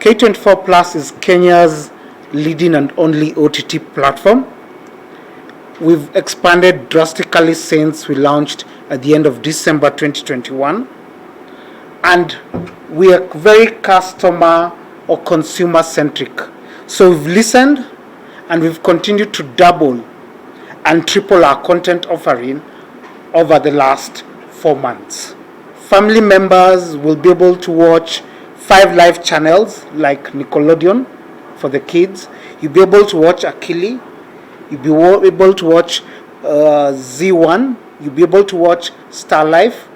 K24 Plus is Kenya's leading and only OTT platform. We've expanded drastically since we launched at the end of December 2021. And we are very customer or consumer centric. So we've listened and we've continued to double and triple our content offering over the last 4 months. Family members will be able to watch 5 live channels like Nickelodeon for the kids. You'll be able to watch Akili. You'll be able to watch Z1. You'll be able to watch Star Life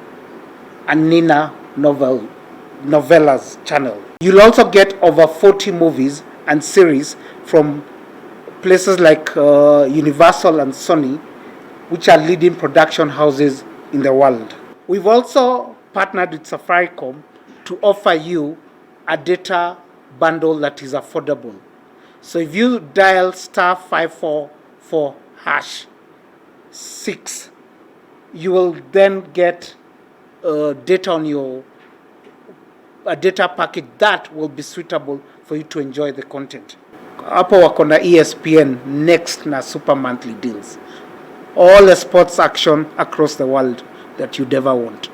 and Nina Novella's channel. You'll also get over 40 movies and series from places like Universal and Sony, which are leading production houses in the world. We've also partnered with Safaricom to offer you a data bundle that is affordable. So if you dial *544 #6, you will then get data on a data package that will be suitable for you to enjoy the content. Hapo wako na ESPN next na Super Monthly Deals. All the sports action across the world that you'd ever want.